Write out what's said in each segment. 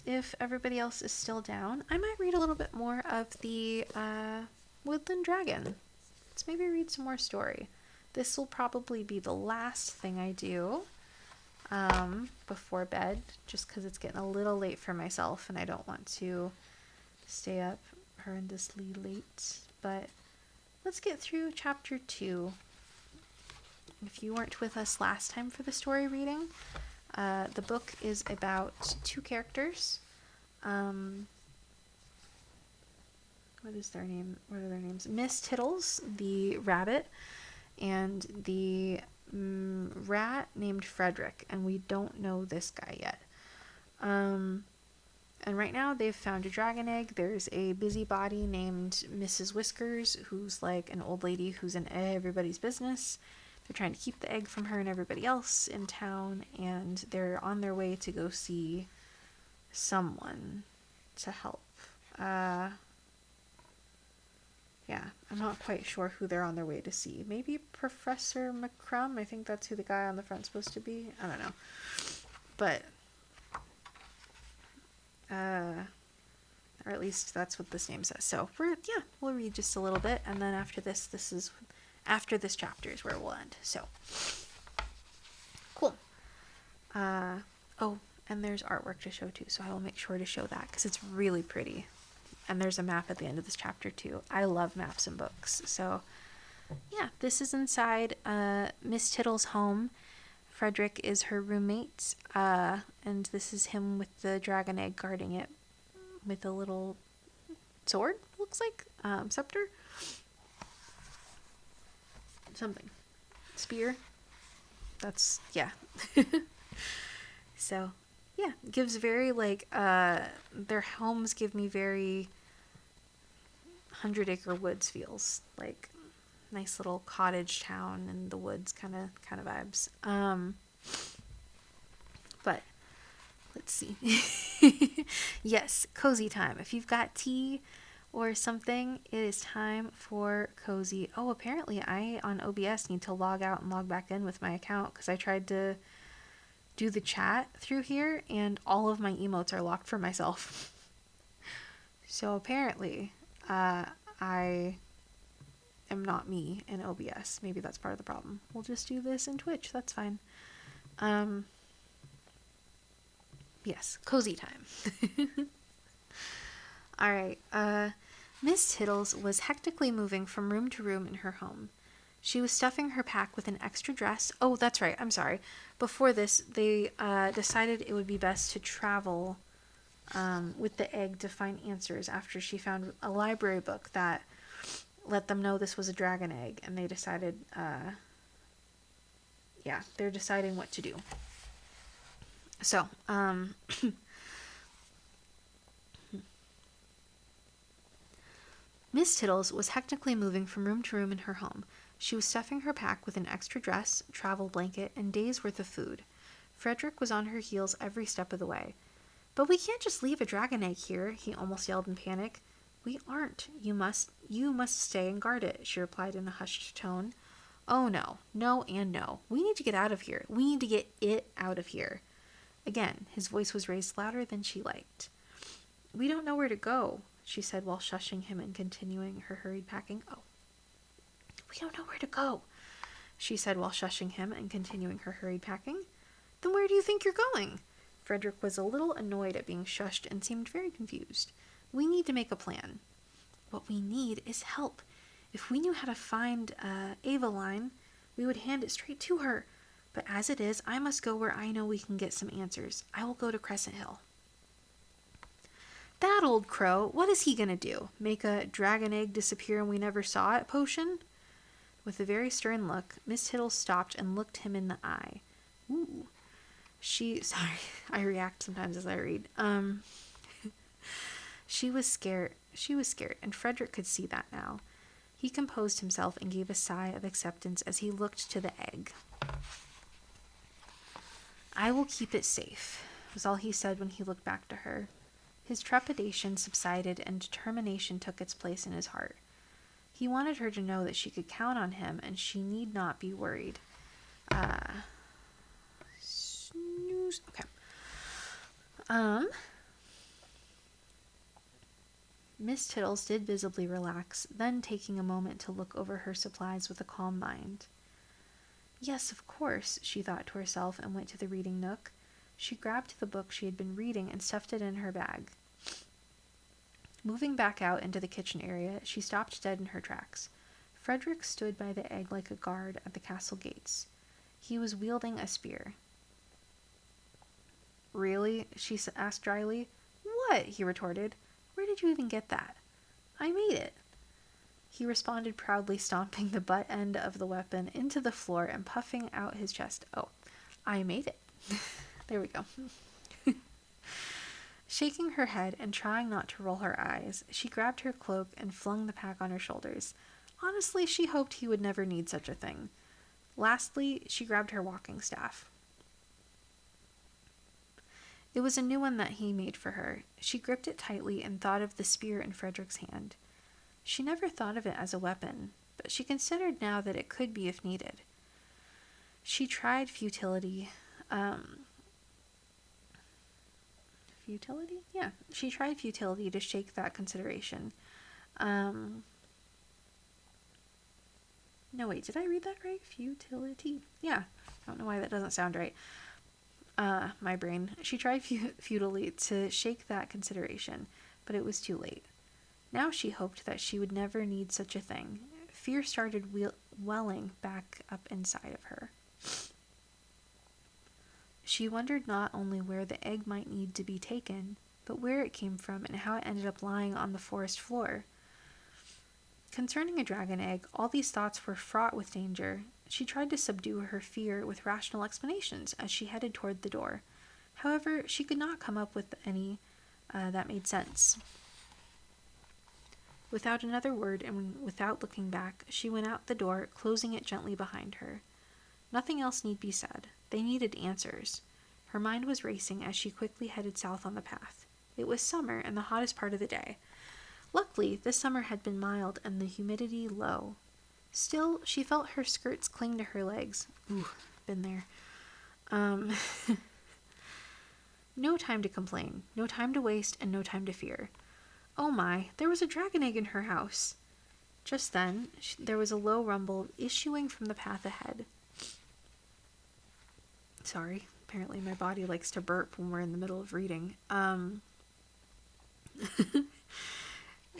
if everybody else is still down, I might read a little bit more of the Woodland Dragon. Let's maybe read some more story. This will probably be the last thing I do before bed, just because it's getting a little late for myself and I don't want to stay up horrendously late. But let's get through chapter 2. If you weren't with us last time for the story reading, the book is about two characters. What is their name? What are their names? Miss Tittles, the rabbit, and the rat named Frederick, and we don't know this guy yet. And right now they've found a dragon egg. There's a busybody named Mrs. Whiskers, who's like an old lady who's in everybody's business. They're trying to keep the egg from her and everybody else in town, and they're on their way to go see someone to help. Yeah, I'm not quite sure who they're on their way to see. Maybe Professor McCrum? I think that's who the guy on the front's supposed to be. I don't know. But, or at least that's what this name says. So, we'll read just a little bit, and then after this chapter is where we'll end. So, cool. Oh, and there's artwork to show too, so I will make sure to show that, because it's really pretty. And there's a map at the end of this chapter too. I love maps in books. So, yeah, this is inside Miss Tittle's home. Frederick is her roommate, and this is him with the dragon egg guarding it with a little sword, looks like, scepter? Something. Spear? That's, yeah. So, yeah, gives very, like, their homes give me very 100 Acre Woods feels, like nice little cottage town in the woods kind of vibes. But let's see. Yes, cozy time. If you've got tea or something, it is time for cozy. Oh, apparently I on OBS need to log out and log back in with my account, because I tried to do the chat through here and all of my emotes are locked for myself. So apparently I am not me in OBS. Maybe that's part of the problem. We'll just do this in Twitch. That's fine. Yes, cozy time. All right. Miss Tittles was hectically moving from room to room in her home. She was stuffing her pack with an extra dress. Oh, that's right. I'm sorry. Before this, they decided it would be best to travel with the egg to find answers after she found a library book that let them know this was a dragon egg. And they decided, they're deciding what to do. So, Miss Tittles was hectically moving from room to room in her home. She was stuffing her pack with an extra dress, travel blanket, and days' worth of food. Frederick was on her heels every step of the way. "But we can't just leave a dragon egg here," he almost yelled in panic. "We aren't. You must stay and guard it," she replied in a hushed tone. "Oh no, no and no. We need to get out of here. We need to get it out of here." Again, his voice was raised louder than she liked. "We don't know where to go," she said while shushing him and continuing her hurried packing. "Oh. We don't know where to go," she said while shushing him and continuing her hurried packing. "Then where do you think you're going?" Frederick was a little annoyed at being shushed and seemed very confused. "We need to make a plan." "What we need is help. If we knew how to find Aveline, we would hand it straight to her. But as it is, I must go where I know we can get some answers. I will go to Crescent Hill." "That old crow, what is he going to do? Make a dragon egg disappear and we never saw it potion?" With a very stern look, Miss Tittles stopped and looked him in the eye. Ooh. Sorry, I react sometimes as I read. She was scared, and Frederick could see that now. He composed himself and gave a sigh of acceptance as he looked to the egg. "I will keep it safe," was all he said when he looked back to her. His trepidation subsided and determination took its place in his heart. He wanted her to know that she could count on him and she need not be worried. Snooze. Okay. Miss Tittles did visibly relax, then taking a moment to look over her supplies with a calm mind. Yes, of course, she thought to herself and went to the reading nook. She grabbed the book she had been reading and stuffed it in her bag. Moving back out into the kitchen area, she stopped dead in her tracks. Frederick stood by the egg like a guard at the castle gates. He was wielding a spear. Really? She asked dryly. What? He retorted. Where did you even get that? I made it. He responded proudly, stomping the butt end of the weapon into the floor and puffing out his chest. Oh, I made it. There we go. Shaking her head and trying not to roll her eyes, she grabbed her cloak and flung the pack on her shoulders. Honestly, she hoped he would never need such a thing. Lastly, she grabbed her walking staff. It was a new one that he made for her. She gripped it tightly and thought of the spear in Frederick's hand. She never thought of it as a weapon, but she considered now that it could be if needed. She tried futility. Futility? Yeah, she tried futility to shake that consideration. No, wait, did I read that right? Futility? Yeah, I don't know why that doesn't sound right. My brain. She tried futilely to shake that consideration, but it was too late. Now she hoped that she would never need such a thing. Fear started welling back up inside of her. She wondered not only where the egg might need to be taken, but where it came from and how it ended up lying on the forest floor. Concerning a dragon egg, all these thoughts were fraught with danger. She tried to subdue her fear with rational explanations as she headed toward the door. However, she could not come up with any that made sense. Without another word and without looking back, she went out the door, closing it gently behind her. Nothing else need be said. They needed answers. Her mind was racing as she quickly headed south on the path. It was summer and the hottest part of the day. Luckily, this summer had been mild and the humidity low. Still, she felt her skirts cling to her legs. Ooh, been there. No time to complain, no time to waste, and no time to fear. Oh my, there was a dragon egg in her house. Just then, there was a low rumble issuing from the path ahead. Sorry, apparently my body likes to burp when we're in the middle of reading.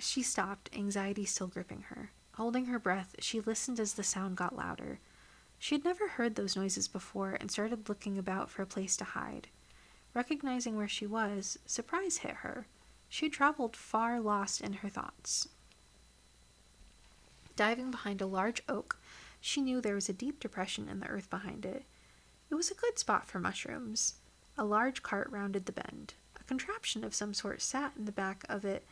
She stopped, anxiety still gripping her. Holding her breath, she listened as the sound got louder. She had never heard those noises before and started looking about for a place to hide. Recognizing where she was, surprise hit her. She had traveled far, lost in her thoughts. Diving behind a large oak, she knew there was a deep depression in the earth behind it. It was a good spot for mushrooms. A large cart rounded the bend. A contraption of some sort sat in the back of it,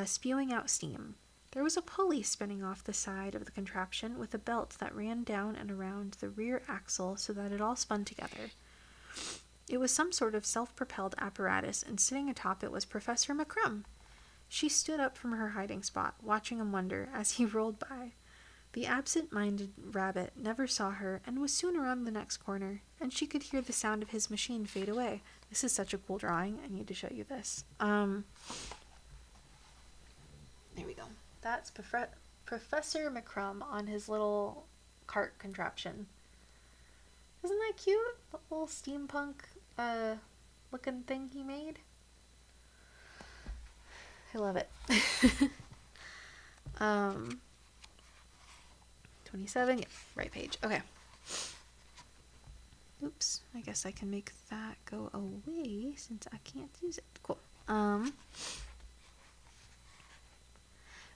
spewing out steam. There was a pulley spinning off the side of the contraption with a belt that ran down and around the rear axle so that it all spun together. It was some sort of self-propelled apparatus, and sitting atop it was Professor McCrum. She stood up from her hiding spot, watching in wonder as he rolled by. The absent-minded rabbit never saw her and was soon around the next corner, and she could hear the sound of his machine fade away. This is such a cool drawing. I need to show you this. There we go. That's Professor McCrum on his little cart contraption. Isn't that cute? The little steampunk looking thing he made. I love it. 27, yeah, right page. Okay. Oops, I guess I can make that go away since I can't use it. Cool.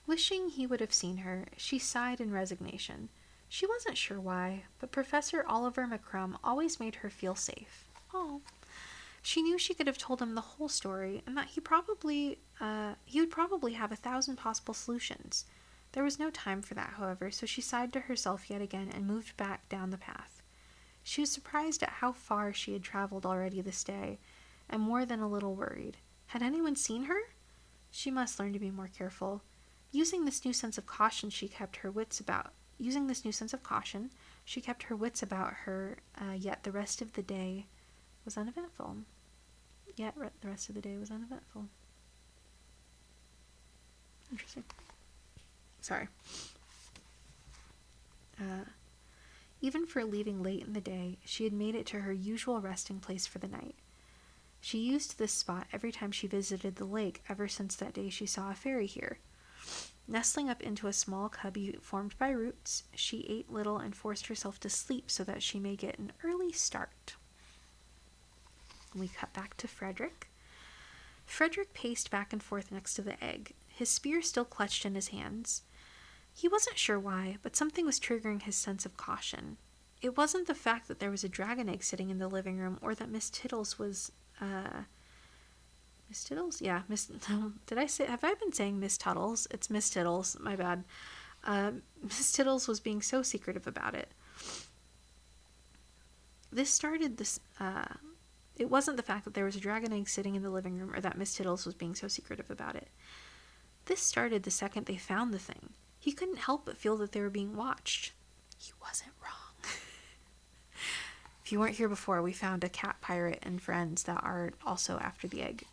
Wishing he would have seen her, she sighed in resignation. She wasn't sure why, but Professor Oliver McCrum always made her feel safe. Oh. She knew she could have told him the whole story, and that he would probably have 1,000 possible solutions. There was no time for that, however, so she sighed to herself yet again and moved back down the path. She was surprised at how far she had traveled already this day, and more than a little worried. Had anyone seen her? She must learn to be more careful. Using this new sense of caution, she kept her wits about her, yet the rest of the day was uneventful. Interesting. Sorry. Even for leaving late in the day, she had made it to her usual resting place for the night. She used this spot every time she visited the lake ever since that day she saw a fairy here. Nestling up into a small cubby formed by roots, she ate little and forced herself to sleep so that she may get an early start. We cut back to Frederick. Frederick paced back and forth next to the egg, his spear still clutched in his hands. He wasn't sure why, but something was triggering his sense of caution. It wasn't the fact that there was a dragon egg sitting in the living room, or that Miss Tittles was, Miss Tittles? Yeah, have I been saying Miss Tuttles? It's Miss Tittles, my bad. Miss Tittles was being so secretive about it. It wasn't the fact that there was a dragon egg sitting in the living room, or that Miss Tittles was being so secretive about it. This started the second they found the thing. He couldn't help but feel that they were being watched. He wasn't wrong. If you weren't here before, we found a cat pirate and friends that are also after the egg.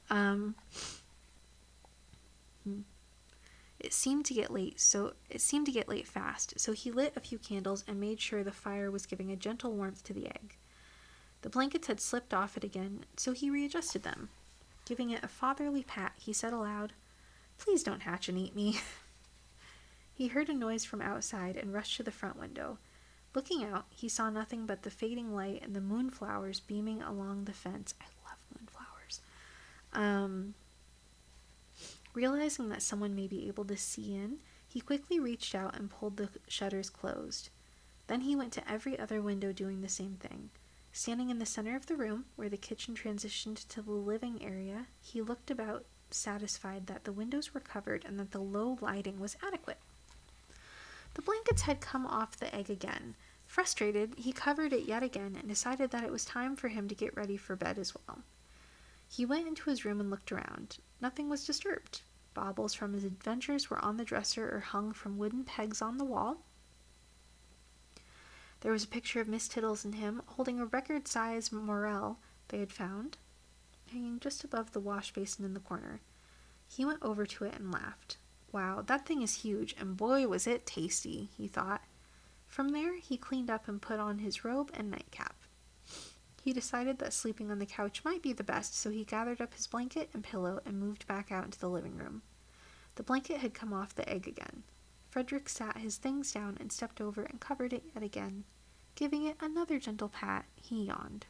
It seemed to get late fast, so he lit a few candles and made sure the fire was giving a gentle warmth to the egg. The blankets had slipped off it again, so he readjusted them. Giving it a fatherly pat, he said aloud, "Please don't hatch and eat me." He heard a noise from outside and rushed to the front window. Looking out, he saw nothing but the fading light and the moonflowers beaming along the fence. I love moonflowers. Realizing that someone may be able to see in, he quickly reached out and pulled the shutters closed. Then he went to every other window doing the same thing. Standing in the center of the room, where the kitchen transitioned to the living area, he looked about, satisfied that the windows were covered and that the low lighting was adequate. The blankets had come off the egg again. Frustrated, he covered it yet again and decided that it was time for him to get ready for bed as well. He went into his room and looked around. Nothing was disturbed. Baubles from his adventures were on the dresser or hung from wooden pegs on the wall. There was a picture of Miss Tittles and him holding a record-size morel they had found, hanging just above the wash basin in the corner. He went over to it and laughed. Wow, that thing is huge, and boy was it tasty, he thought. From there, he cleaned up and put on his robe and nightcap. He decided that sleeping on the couch might be the best, so he gathered up his blanket and pillow and moved back out into the living room. The blanket had come off the egg again. Frederick sat his things down and stepped over and covered it yet again. Giving it another gentle pat, he yawned.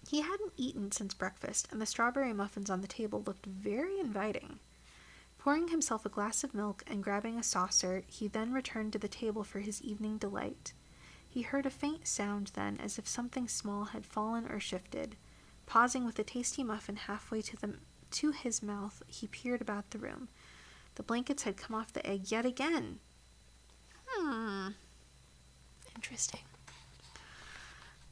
He hadn't eaten since breakfast, and the strawberry muffins on the table looked very inviting. Pouring himself a glass of milk and grabbing a saucer, he then returned to the table for his evening delight. He heard a faint sound then, as if something small had fallen or shifted. Pausing with a tasty muffin halfway to his mouth, he peered about the room. The blankets had come off the egg yet again. Interesting.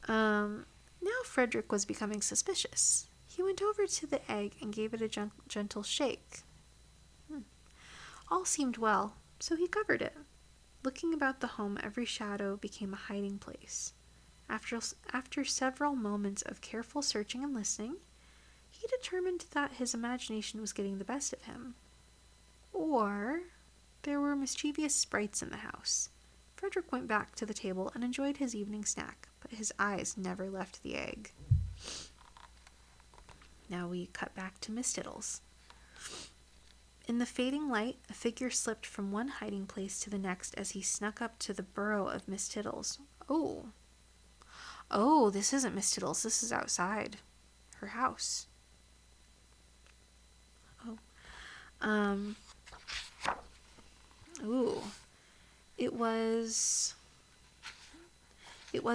Now Frederick was becoming suspicious. He went over to the egg and gave it a gentle shake. All seemed well, so he covered it. Looking about the home, every shadow became a hiding place. After several moments of careful searching and listening, he determined that his imagination was getting the best of him. Or there were mischievous sprites in the house. Frederick went back to the table and enjoyed his evening snack, but his eyes never left the egg. Now we cut back to Miss Tittles. In the fading light, a figure slipped from one hiding place to the next as he snuck up to the burrow of Miss Tittles. Oh, this isn't Miss Tittles. This is outside her house. It was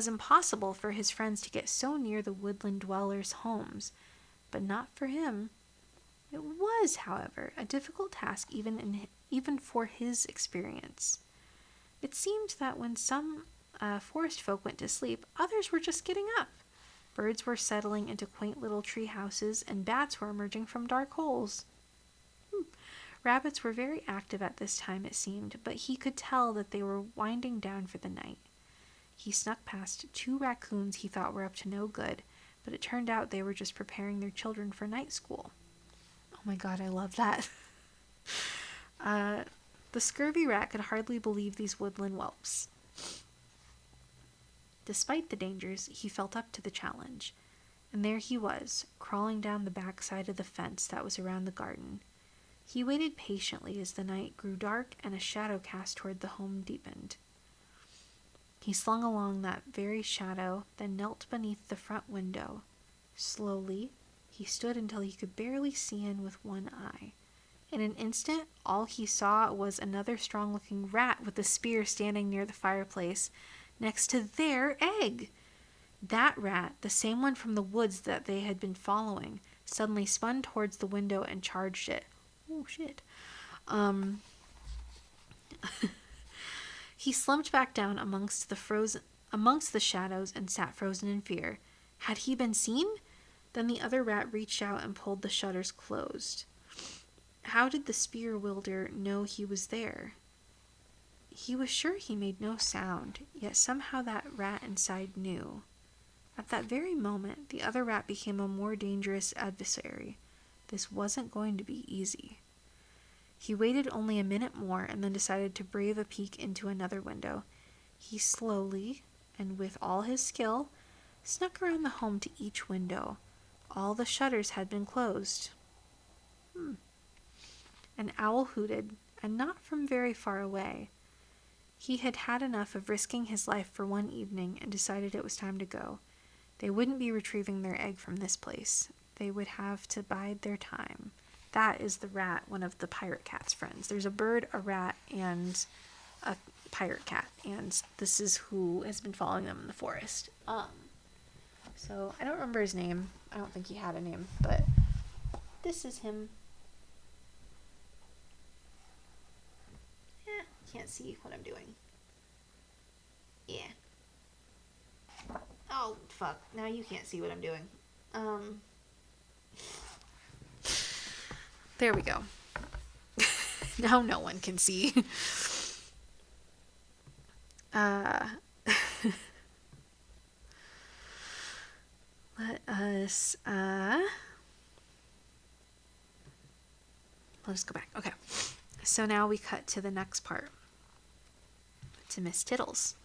impossible for his friends to get so near the woodland dwellers' homes, but not for him. It was, however, a difficult task even for his experience. It seemed that when some forest folk went to sleep, others were just getting up. Birds were settling into quaint little tree houses, and bats were emerging from dark holes. Rabbits were very active at this time, it seemed, but he could tell that they were winding down for the night. He snuck past 2 raccoons he thought were up to no good, but it turned out they were just preparing their children for night school. Oh my god, I love that. The scurvy rat could hardly believe these woodland whelps. Despite the dangers, he felt up to the challenge. And there he was, crawling down the back side of the fence that was around the garden. He waited patiently as the night grew dark and a shadow cast toward the home deepened. He slung along that very shadow, then knelt beneath the front window. Slowly, he stood until he could barely see in with one eye. In an instant, all he saw was another strong-looking rat with a spear standing near the fireplace, next to their egg. That rat, the same one from the woods that they had been following, suddenly spun towards the window and charged it. Oh, shit. He slumped back down amongst the shadows and sat frozen in fear. Had he been seen? Then the other rat reached out and pulled the shutters closed. How did the spear wielder know he was there? He was sure he made no sound, yet somehow that rat inside knew. At that very moment, the other rat became a more dangerous adversary. This wasn't going to be easy. He waited only a minute more and then decided to brave a peek into another window. He slowly, and with all his skill, snuck around the home to each window. All the shutters had been closed. An owl hooted, and not from very far away. He had had enough of risking his life for one evening and decided it was time to go. They wouldn't be retrieving their egg from this place. They would have to bide their time. That is the rat, one of the pirate cat's friends. There's a bird, a rat, and a pirate cat, and this is who has been following them in the forest. So I don't remember his name. I don't think he had a name, but this is him. Can't see what I'm doing. Yeah. Oh, fuck. Now you can't see what I'm doing. There we go. Now no one can see. Let us go back. Okay. So now we cut to the next part. To Miss Tittles.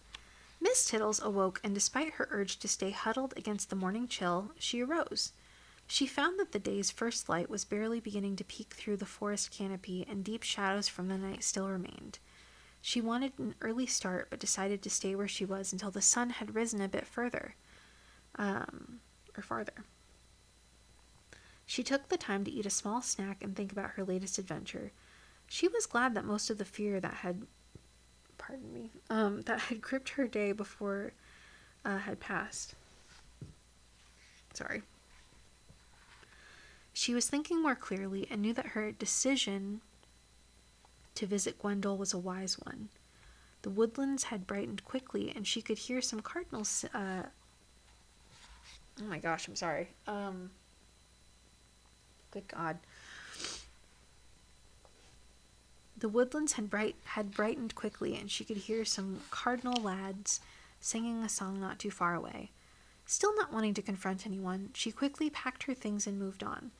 Miss Tittles awoke, and despite her urge to stay huddled against the morning chill, she arose. She found that the day's first light was barely beginning to peek through the forest canopy, and deep shadows from the night still remained. She wanted an early start, but decided to stay where she was until the sun had risen a bit farther. She took the time to eat a small snack and think about her latest adventure. She was glad that most of the fear that had gripped her day before had passed. Sorry. She was thinking more clearly and knew that her decision to visit Gwendol was a wise one. The woodlands had brightened quickly, and she could hear some cardinals. Oh my gosh, I'm sorry. Good God. The woodlands had brightened quickly, and she could hear some cardinal lads singing a song not too far away. Still not wanting to confront anyone, she quickly packed her things and moved on.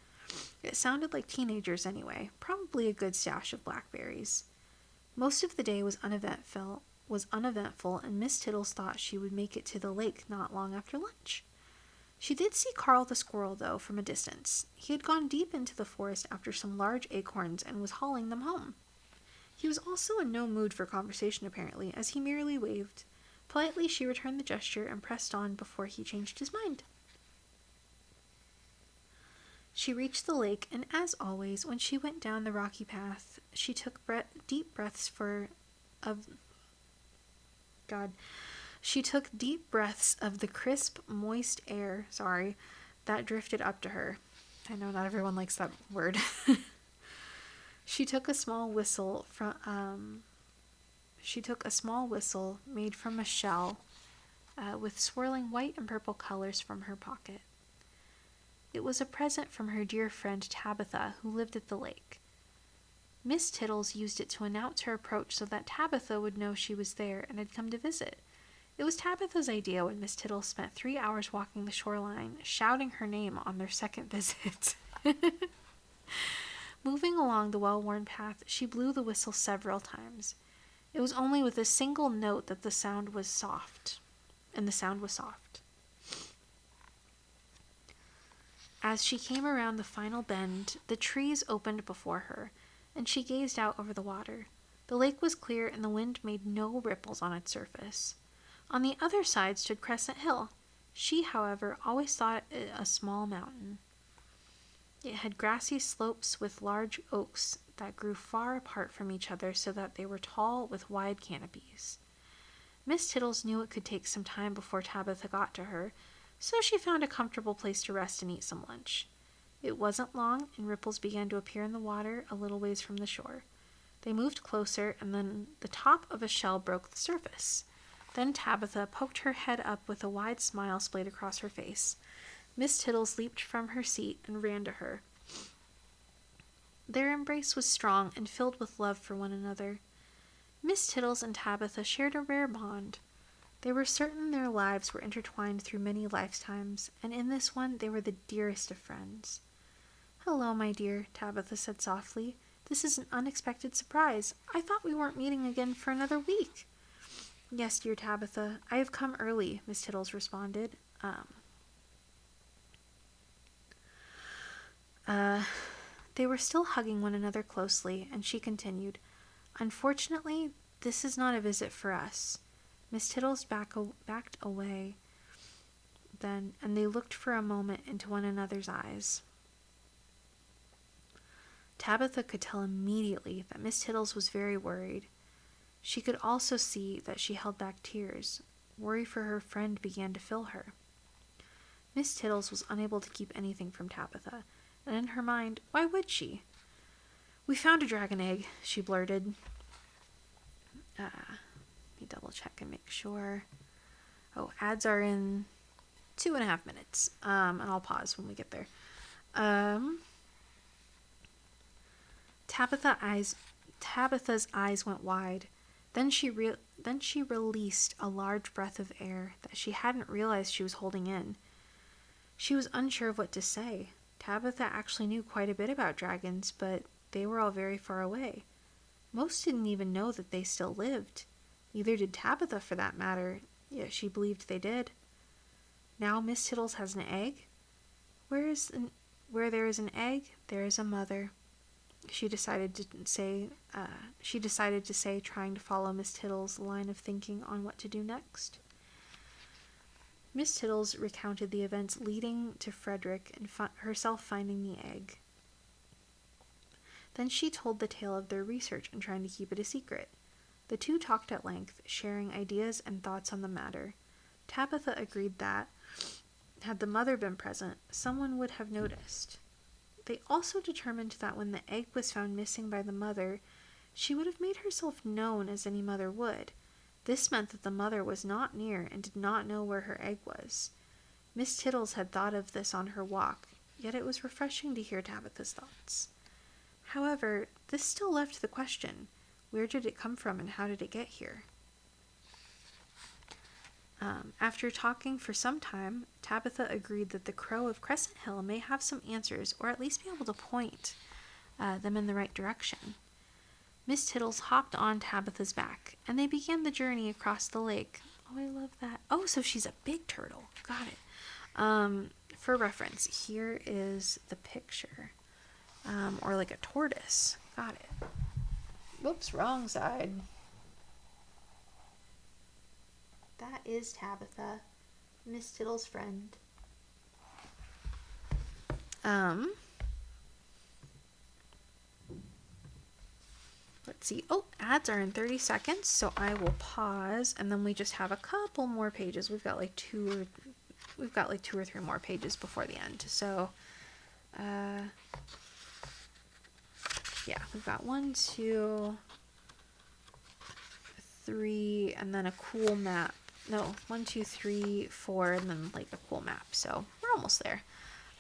It sounded like teenagers anyway, probably a good stash of blackberries. Most of the day was uneventful, and Miss Tittles thought she would make it to the lake not long after lunch. She did see Carl the squirrel, though, from a distance. He had gone deep into the forest after some large acorns and was hauling them home. He was also in no mood for conversation, apparently, as he merely waved. Politely, she returned the gesture and pressed on before he changed his mind. She reached the lake, and as always, when she went down the rocky path, she took deep breaths of the crisp, moist air, that drifted up to her. I know not everyone likes that word. She took a small whistle made from a shell with swirling white and purple colors from her pocket. It was a present from her dear friend Tabitha, who lived at the lake. Miss Tittles used it to announce her approach so that Tabitha would know she was there and had come to visit. It was Tabitha's idea when Miss Tittles spent 3 hours walking the shoreline, shouting her name on their second visit. Moving along the well-worn path, she blew the whistle several times. It was only with a single note that the sound was soft. As she came around the final bend, the trees opened before her, and she gazed out over the water. The lake was clear, and the wind made no ripples on its surface. On the other side stood Crescent Hill. She, however, always thought it a small mountain. It had grassy slopes with large oaks that grew far apart from each other so that they were tall with wide canopies. Miss Tittles knew it could take some time before Tabitha got to her, so she found a comfortable place to rest and eat some lunch. It wasn't long, and ripples began to appear in the water a little ways from the shore. They moved closer, and then the top of a shell broke the surface. Then Tabitha poked her head up with a wide smile splayed across her face. Miss Tittles leaped from her seat and ran to her. Their embrace was strong and filled with love for one another. Miss Tittles and Tabitha shared a rare bond. They were certain their lives were intertwined through many lifetimes, and in this one they were the dearest of friends. "Hello, my dear," Tabitha said softly. "This is an unexpected surprise. I thought we weren't meeting again for another week." "Yes, dear Tabitha, I have come early," Miss Tittles responded. They were still hugging one another closely, and she continued, "Unfortunately, this is not a visit for us." Miss Tittles backed away then, and they looked for a moment into one another's eyes. Tabitha could tell immediately that Miss Tittles was very worried. She could also see that she held back tears. Worry for her friend began to fill her. Miss Tittles was unable to keep anything from Tabitha, and in her mind, why would she? "We found a dragon egg," she blurted. Let me double check and make sure. Oh, ads are in 2.5 minutes, and I'll pause when we get there. Tabitha's eyes went wide. Then she released a large breath of air that she hadn't realized she was holding in. She was unsure of what to say. Tabitha actually knew quite a bit about dragons, but they were all very far away. Most didn't even know that they still lived. Neither did Tabitha, for that matter, yet she believed they did. Now Miss Tittles has an egg? Where there is an egg, there is a mother. She decided to say, trying to follow Miss Tittles' line of thinking on what to do next. Miss Tittles recounted the events leading to Frederick and herself finding the egg. Then she told the tale of their research and trying to keep it a secret. The two talked at length, sharing ideas and thoughts on the matter. Tabitha agreed that, had the mother been present, someone would have noticed. They also determined that when the egg was found missing by the mother, she would have made herself known as any mother would. This meant that the mother was not near and did not know where her egg was. Miss Tittles had thought of this on her walk, yet it was refreshing to hear Tabitha's thoughts. However, this still left the question, where did it come from and how did it get here? After talking for some time, Tabitha agreed that the Crow of Crescent Hill may have some answers, or at least be able to point them in the right direction. Miss Tittles hopped on Tabitha's back, and they began the journey across the lake. Oh, I love that. Oh, so she's a big turtle. Got it. For reference, here is the picture. Or like a tortoise. Got it. Whoops, wrong side. That is Tabitha, Miss Tittle's friend. Let's see. Oh, ads are in 30 seconds, so I will pause, and then we just have a couple more pages. We've got like two or three more pages before the end. So, yeah, we've got 1, 2, 3, and then a cool map. No, 1, 2, 3, 4, and then like a cool map. So we're almost there.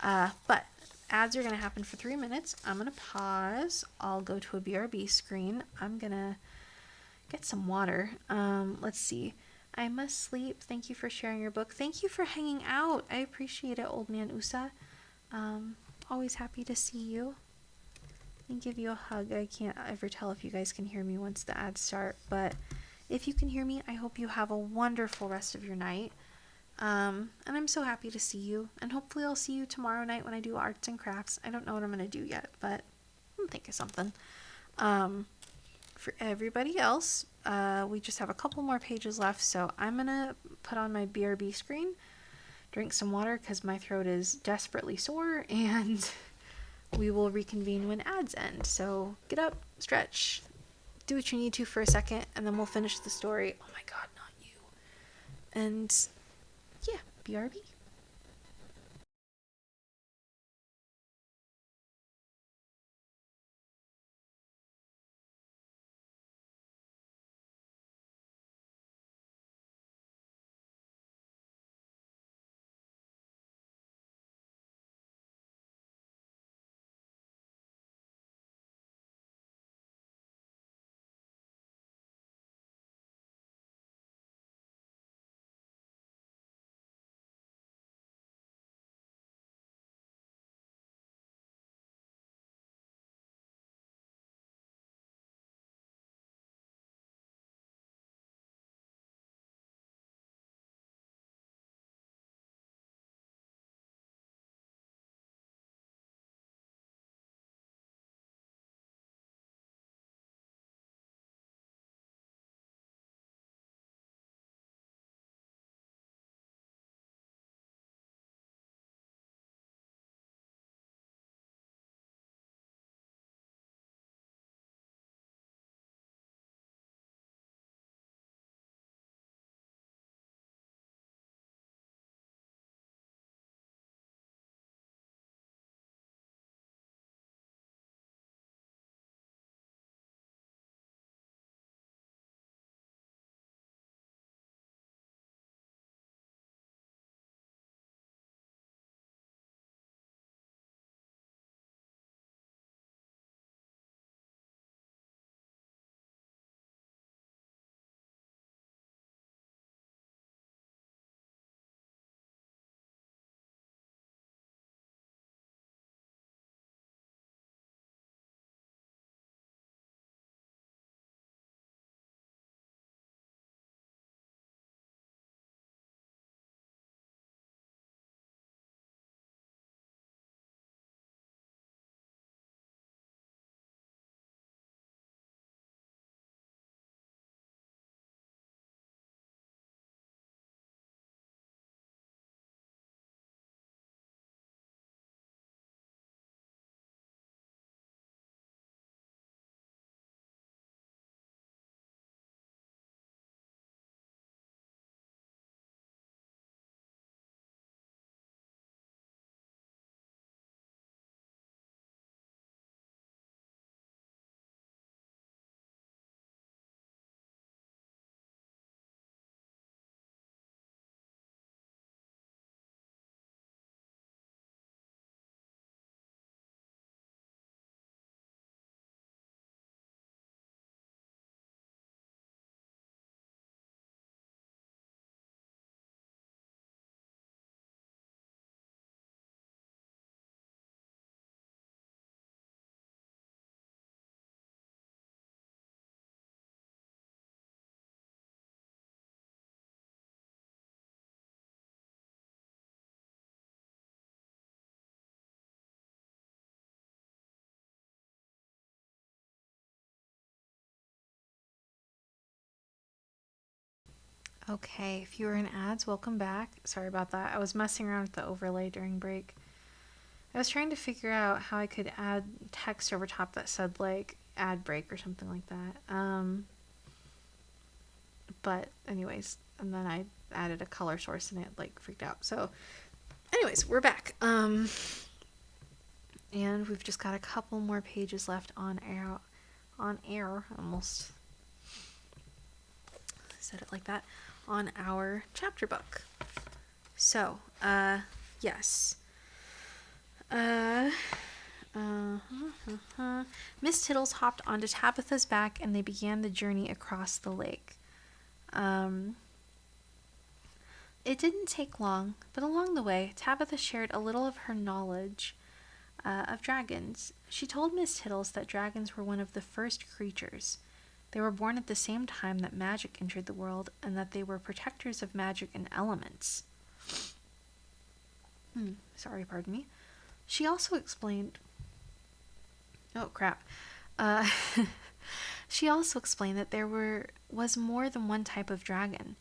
But ads are going to happen for 3 minutes. I'm going to pause. I'll go to a BRB screen. I'm going to get some water. Let's see. I must sleep. Thank you for sharing your book. Thank you for hanging out. I appreciate it, Old Man Usa. Always happy to see you. me give you a hug. I can't ever tell if you guys can hear me once the ads start, but if you can hear me, I hope you have a wonderful rest of your night. And I'm so happy to see you, and hopefully I'll see you tomorrow night when I do arts and crafts. I don't know what I'm going to do yet, but I'll think of something. For everybody else, we just have a couple more pages left, so I'm going to put on my BRB screen, drink some water because my throat is desperately sore, and we will reconvene when ads end. So get up, stretch, do what you need to for a second, and then we'll finish the story. Oh my god, not you. And yeah, BRB. Okay, if you were in ads, welcome back. Sorry about that. I was messing around with the overlay during break. I was trying to figure out how I could add text over top that said like ad break or something like that. But anyways, and then I added a color source and it like freaked out. So anyways, we're back. And we've just got a couple more pages left on air. Almost said it like that. On our chapter book. So, yes. Miss Tittles hopped onto Tabitha's back and they began the journey across the lake. It didn't take long, but along the way, Tabitha shared a little of her knowledge of dragons. She told Miss Tittles that dragons were one of the first creatures. They were born at the same time that magic entered the world, and that they were protectors of magic and elements. Sorry, pardon me. She also explained... Oh, crap. Uh, she also explained that there was more than one type of dragon.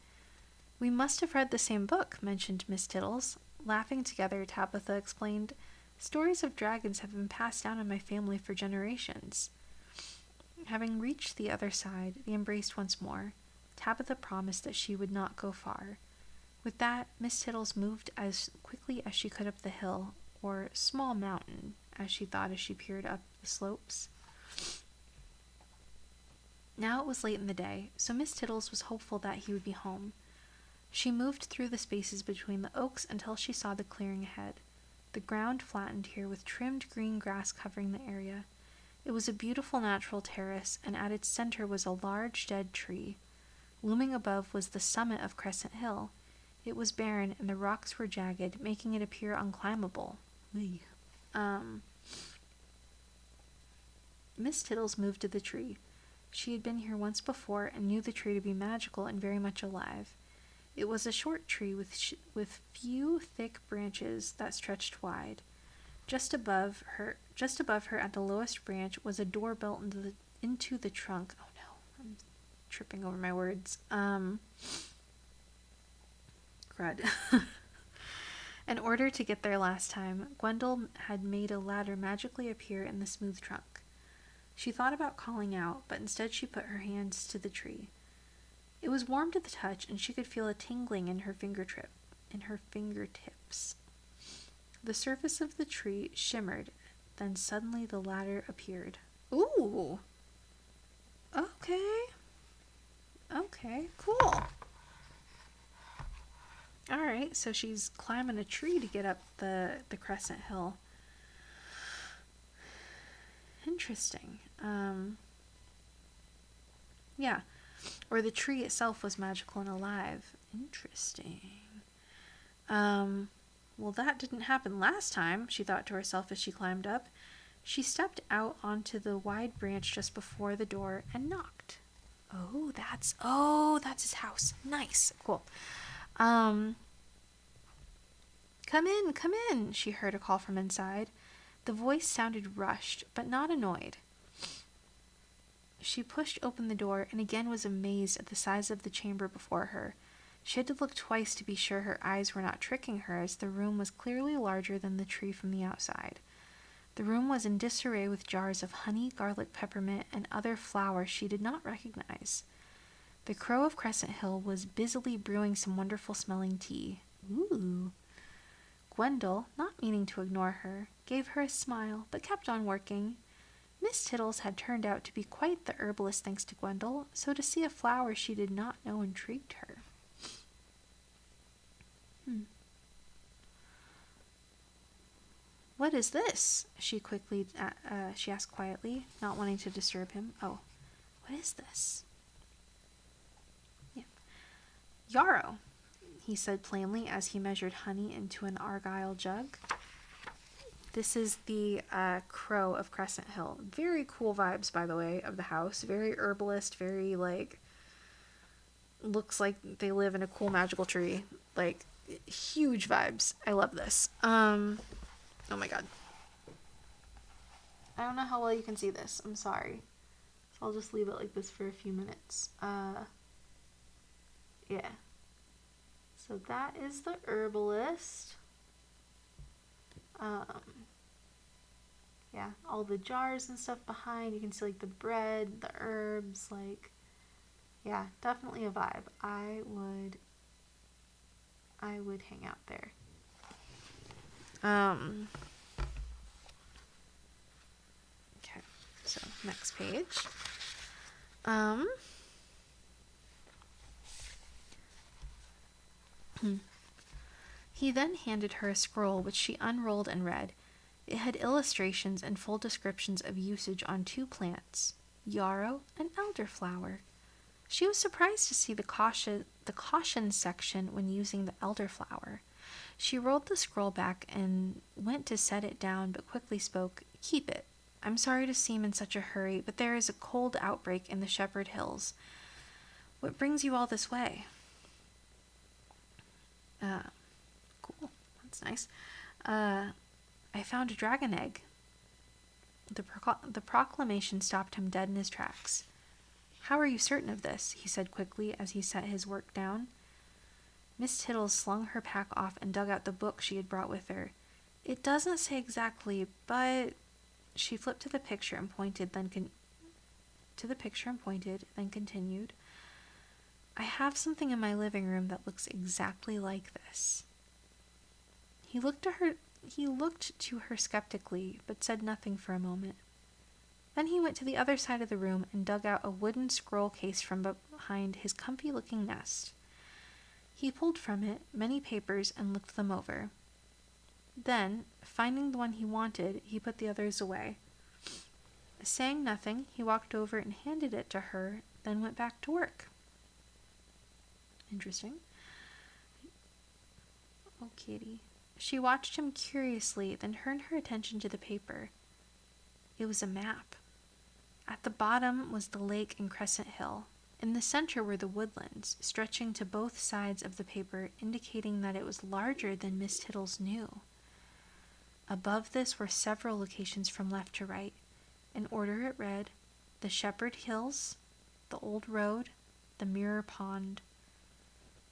We must have read the same book, mentioned Miss Tittles. Laughing together, Tabitha explained, stories of dragons have been passed down in my family for generations. Having reached the other side, they embraced once more. Tabitha promised that she would not go far. With that, Miss Tittles moved as quickly as she could up the hill, or small mountain, as she thought as she peered up the slopes. Now it was late in the day, so Miss Tittles was hopeful that he would be home. She moved through the spaces between the oaks until she saw the clearing ahead. The ground flattened here with trimmed green grass covering the area. It was a beautiful natural terrace, and at its center was a large dead tree. Looming above was the summit of Crescent Hill. It was barren, and the rocks were jagged, making it appear unclimbable. Miss Tittles moved to the tree. She had been here once before and knew the tree to be magical and very much alive. It was a short tree with few thick branches that stretched wide. Just above her at the lowest branch was a door built into the trunk. Oh no, I'm tripping over my words. Crud. In order to get there last time, Gwendol had made a ladder magically appear in the smooth trunk. She thought about calling out, but instead she put her hands to the tree. It was warm to the touch, and she could feel a tingling in her fingertips. The surface of the tree shimmered, then suddenly the ladder appeared. Ooh! Okay, cool. Alright, so she's climbing a tree to get up the Crescent Hill. Interesting. Yeah. Or the tree itself was magical and alive. Interesting. Well, that didn't happen last time, she thought to herself as she climbed up. She stepped out onto the wide branch just before the door and knocked. Oh, that's his house. Nice. Cool. Come in, she heard a call from inside. The voice sounded rushed, but not annoyed. She pushed open the door and again was amazed at the size of the chamber before her. She had to look twice to be sure her eyes were not tricking her, as the room was clearly larger than the tree from the outside. The room was in disarray with jars of honey, garlic, peppermint, and other flowers she did not recognize. The Crow of Crescent Hill was busily brewing some wonderful-smelling tea. Ooh. Gwendol, not meaning to ignore her, gave her a smile, but kept on working. Miss Tittles had turned out to be quite the herbalist thanks to Gwendol, so to see a flower she did not know intrigued her. What is this? She asked quietly, not wanting to disturb him. Oh, what is this? Yeah. Yarrow, he said plainly as he measured honey into an argyle jug. This is the Crow of Crescent Hill. Very cool vibes, by the way, of the house. Very herbalist, very, looks like they live in a cool magical tree. Huge vibes. I love this. Oh my god. I don't know how well you can see this. I'm sorry. So I'll just leave it like this for a few minutes. Yeah. So that is the herbalist. Yeah, all the jars and stuff behind. You can see the bread, the herbs, yeah, definitely a vibe. I would hang out there. Okay, so next page. He then handed her a scroll which she unrolled and read. It had illustrations and full descriptions of usage on two plants, yarrow and elderflower. She was surprised to see the caution section when using the elderflower. She rolled the scroll back and went to set it down, but quickly spoke. "Keep it. I'm sorry to seem in such a hurry, but there is a cold outbreak in the Shepherd Hills. What brings you all this way?" Cool. That's nice. I found a dragon egg." The proclamation stopped him dead in his tracks. "How are you certain of this?" he said quickly as he set his work down. Miss Tittles slung her pack off and dug out the book she had brought with her. "It doesn't say exactly, but..." She flipped to the picture and pointed, then continued. "I have something in my living room that looks exactly like this." He looked to her skeptically, but said nothing for a moment. Then he went to the other side of the room and dug out a wooden scroll case from behind his comfy-looking nest. He pulled from it many papers and looked them over. Then, finding the one he wanted, he put the others away. Saying nothing, he walked over and handed it to her, then went back to work. Interesting. Oh, kitty. She watched him curiously, then turned her attention to the paper. It was a map. At the bottom was the lake and Crescent Hill. In the center were the woodlands, stretching to both sides of the paper, indicating that it was larger than Miss Tittles knew. Above this were several locations from left to right. In order it read, the Shepherd Hills, the Old Road, the Mirror Pond.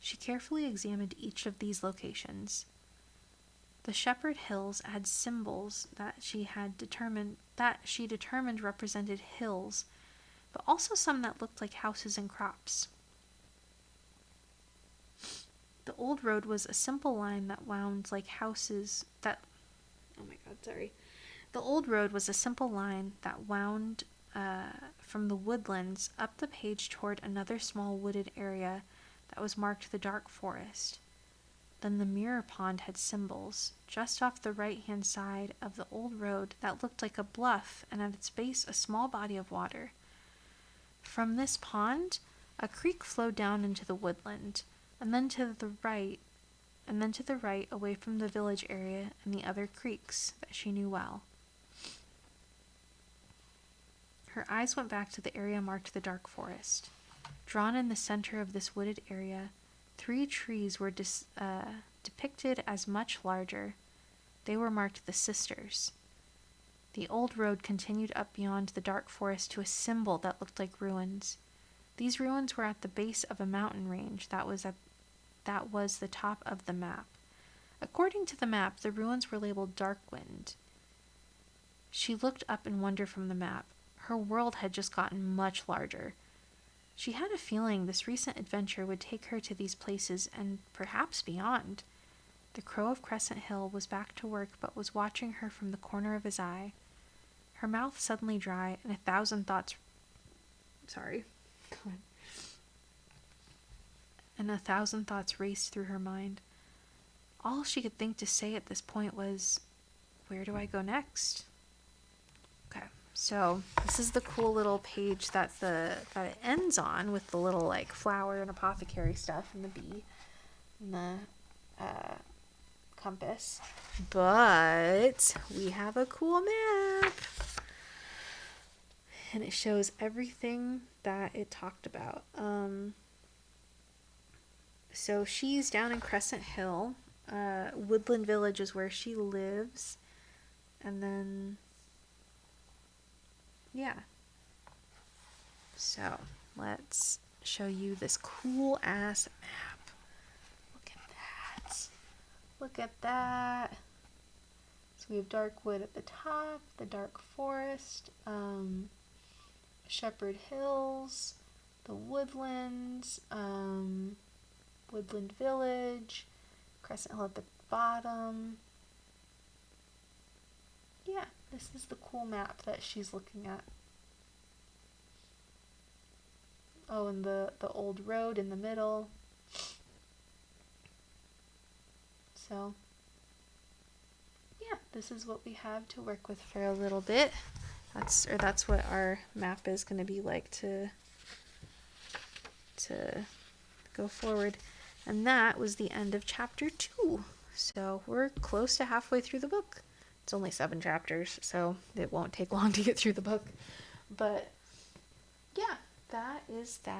She carefully examined each of these locations. The Shepherd Hills had symbols that she determined represented hills, but also some that looked like houses and crops. The Old Road was a simple line that wound like houses that... Oh my god, sorry. The Old Road was a simple line that wound from the woodlands up the page toward another small wooded area that was marked the Dark Forest. Then the Mirror Pond had symbols, just off the right-hand side of the Old Road that looked like a bluff, and at its base a small body of water. From this pond, a creek flowed down into the woodland, and then to the right away from the village area and the other creeks that she knew well. Her eyes went back to the area marked the Dark Forest. Drawn in the center of this wooded area, 3 trees were depicted as much larger. They were marked the Sisters. The Old Road continued up beyond the Dark Forest to a symbol that looked like ruins. These ruins were at the base of a mountain range that was the top of the map. According to the map, the ruins were labeled Darkwind. She looked up in wonder from the map. Her world had just gotten much larger. She had a feeling this recent adventure would take her to these places and perhaps beyond. The Crow of Crescent Hill was back to work but was watching her from the corner of his eye. Her mouth suddenly dry and a thousand thoughts raced through her mind. All she could think to say at this point was, "Where do I go next?" Okay, so this is the cool little page that it ends on, with the little like flower and apothecary stuff and the bee and the compass. But we have a cool map, and it shows everything that it talked about. So she's down in Crescent Hill. Woodland Village is where she lives. And then, yeah. So, let's show you this cool ass map. Look at that. Look at that. So we have Darkwood at the top, the Dark Forest, Shepherd Hills, the Woodlands, Woodland Village, Crescent Hill at the bottom. Yeah, this is the cool map that she's looking at. Oh, and the old road in the middle. So, yeah, this is what we have to work with for a little bit. That's what our map is going to be like to go forward. And that was the end of chapter 2. So we're close to halfway through the book. It's only 7 chapters, so it won't take long to get through the book. But yeah, that is that.